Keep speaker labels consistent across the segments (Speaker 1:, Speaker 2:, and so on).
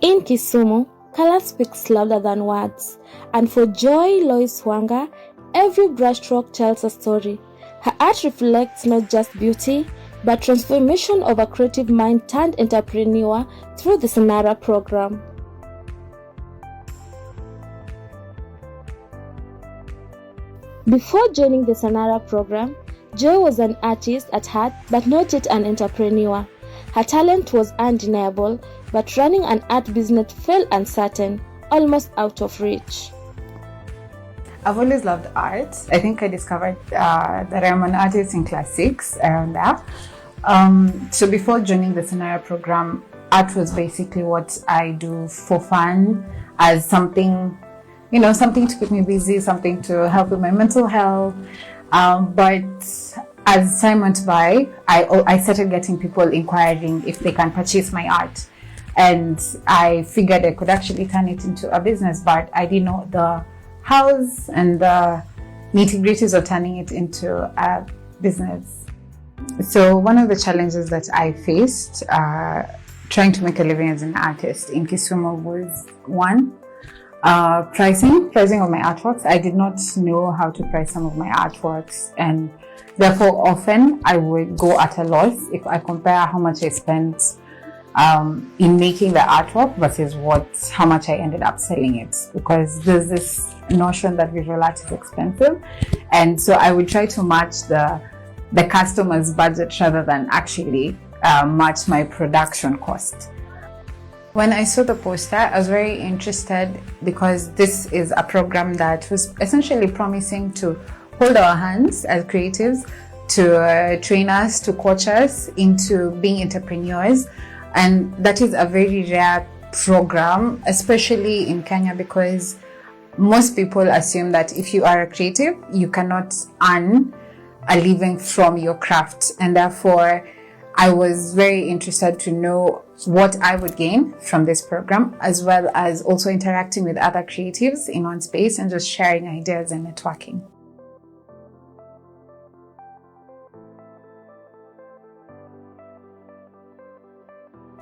Speaker 1: In Kisumu, color speaks louder than words, and for Joy Lois Wanga, every brushstroke tells a story. Her art reflects not just beauty, but transformation of a creative mind turned entrepreneur through the Sanarakenya Program. Before joining the Sanarakenya Program, Joy was an artist at heart but not yet an entrepreneur. Her talent was undeniable, but running an art business felt uncertain, almost out of reach.
Speaker 2: I've always loved art. I think I discovered that I'm an artist in class 6, around there. So before joining the Sanarakenya Program, art was basically what I do for fun, as something, something to keep me busy, something to help with my mental health. But as time went by, I started getting people inquiring if they can purchase my art. And I figured I could actually turn it into a business, but I didn't know the hows and the nitty-gritties of turning it into a business. So one of the challenges that I faced trying to make a living as an artist in Kisumu was, one, pricing of my artworks. I did not know how to price some of my artworks, and therefore often I would go at a loss if I compare how much I spent in making the artwork versus how much I ended up selling it, because there's this notion that visual art is expensive, and so I would try to match the customer's budget rather than actually match my production cost. When I saw the poster, I was very interested because this is a program that was essentially promising to hold our hands as creatives, to train us, to coach us into being entrepreneurs. And that is a very rare program, especially in Kenya, because most people assume that if you are a creative, you cannot earn a living from your craft. And therefore, I was very interested to know what I would gain from this program, as well as also interacting with other creatives in one space and just sharing ideas and networking.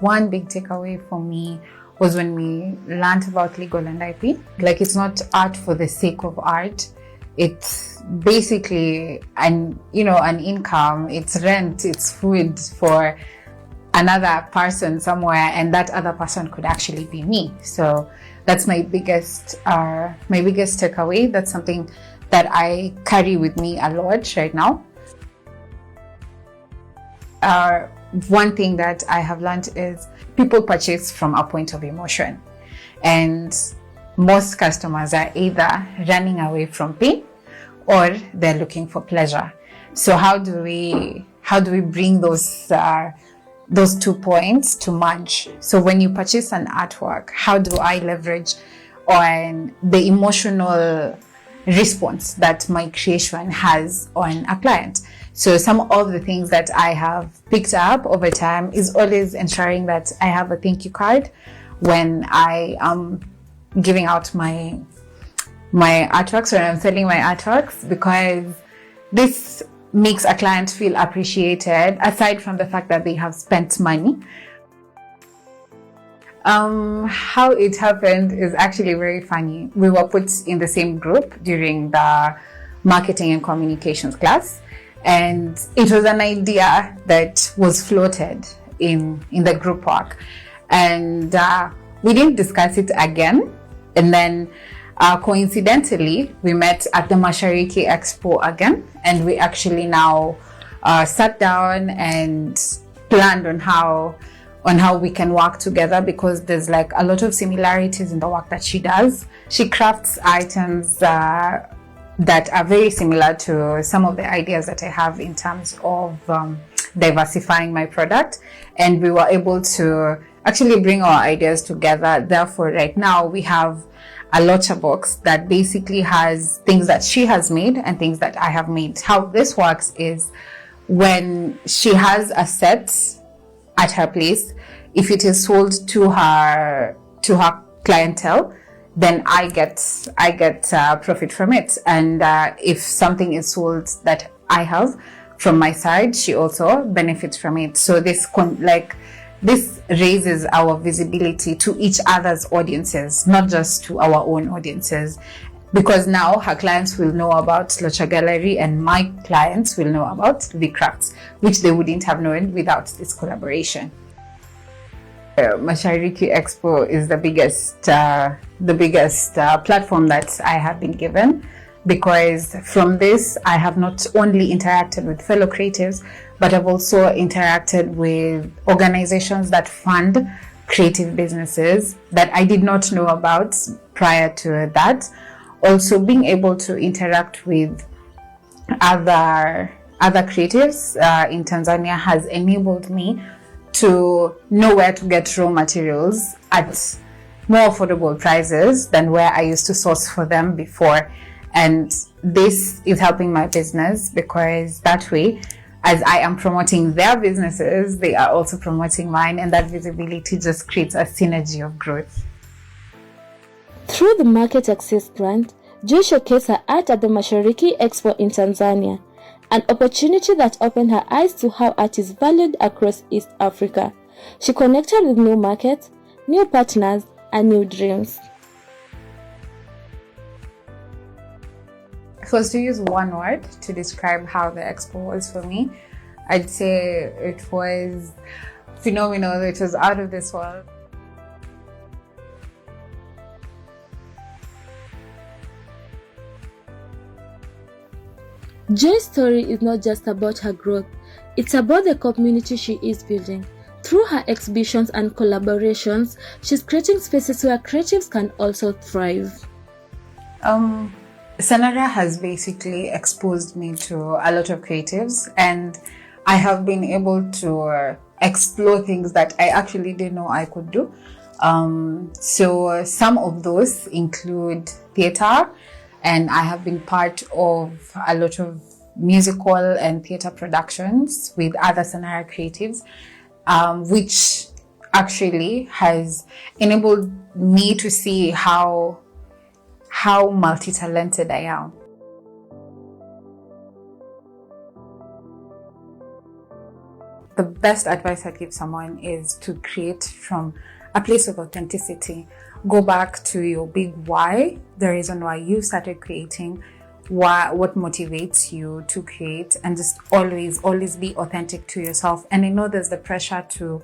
Speaker 2: One big takeaway for me was when we learned about legal and IP. Like, it's not art for the sake of art. It's basically an income, it's rent, it's food for another person somewhere, and that other person could actually be me. So that's my biggest takeaway. That's something that I carry with me a lot right now. One thing that I have learned is people purchase from a point of emotion, and most customers are either running away from pain or they're looking for pleasure. So how do we bring those 2 points to merge? So when you purchase an artwork, how do I leverage on the emotional response that my creation has on a client? So some of the things that I have picked up over time is always ensuring that I have a thank you card when I am giving out my artworks, or I'm selling my artworks, because this makes a client feel appreciated, aside from the fact that they have spent money. How it happened is actually very funny. We were put in the same group during the marketing and communications class, and it was an idea that was floated in the group work, and we didn't discuss it again. And then coincidentally, we met at the Mashariki Expo again, and we actually now sat down and planned on how we can work together, because there's like a lot of similarities in the work that she does. She crafts items that are very similar to some of the ideas that I have in terms of diversifying my product, and we were able to actually bring our ideas together. Therefore, right now we have a lotcha box that basically has things that she has made and things that I have made. How this works is, when she has a set at her place, if it is sold to her clientele, then I get profit from it. And if something is sold that I have from my side, she also benefits from it. So this this raises our visibility to each other's audiences, not just to our own audiences. Because now her clients will know about Locha Gallery and my clients will know about the crafts, which they wouldn't have known without this collaboration. Mashariki Expo is the biggest platform that I have been given, because from this I have not only interacted with fellow creatives, but I've also interacted with organizations that fund creative businesses that I did not know about prior to that. Also, being able to interact with other creatives in Tanzania has enabled me to know where to get raw materials at more affordable prices than where I used to source for them before. And this is helping my business, because that way, as I am promoting their businesses, they are also promoting mine, and that visibility just creates a synergy of growth.
Speaker 1: Through the Market Access Grant, Joy showcased her art at the Mashariki Expo in Tanzania, an opportunity that opened her eyes to how art is valued across East Africa. She connected with new markets, new partners, and new dreams.
Speaker 2: If I was to use one word to describe how the expo was for me, I'd say it was phenomenal. It was out of this world.
Speaker 1: Joy's story is not just about her growth, it's about the community she is building. Through her exhibitions and collaborations, she's creating spaces where creatives can also thrive.
Speaker 2: Sanara has basically exposed me to a lot of creatives, and I have been able to explore things that I actually didn't know I could do. So some of those include theater, and I have been part of a lot of musical and theater productions with other Sanara creatives, which actually has enabled me to see how multi-talented I am. The best advice I give someone is to create from a place of authenticity. Go back to your big why, the reason why you started creating, what motivates you to create, and just always be authentic to yourself. And I know there's the pressure to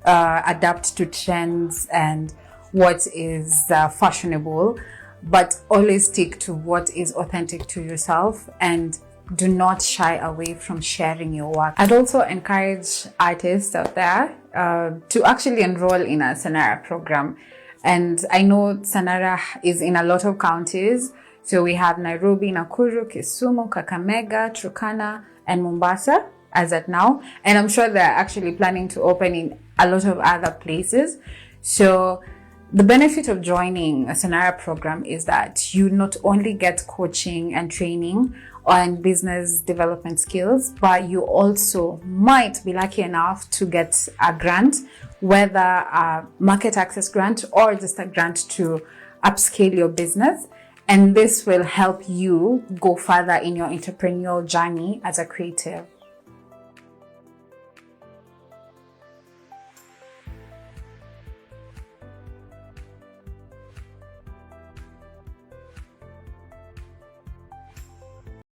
Speaker 2: adapt to trends and what is fashionable, but always stick to what is authentic to yourself, and do not shy away from sharing your work. I'd also encourage artists out there to actually enroll in a Sanara program. And I know Sanara is in a lot of counties. So we have Nairobi, Nakuru, Kisumu, Kakamega, Turkana, and Mombasa as at now. And I'm sure they're actually planning to open in a lot of other places. So the benefit of joining a Sanara program is that you not only get coaching and training on business development skills, but you also might be lucky enough to get a grant, whether a market access grant or just a grant to upscale your business. And this will help you go further in your entrepreneurial journey as a creative.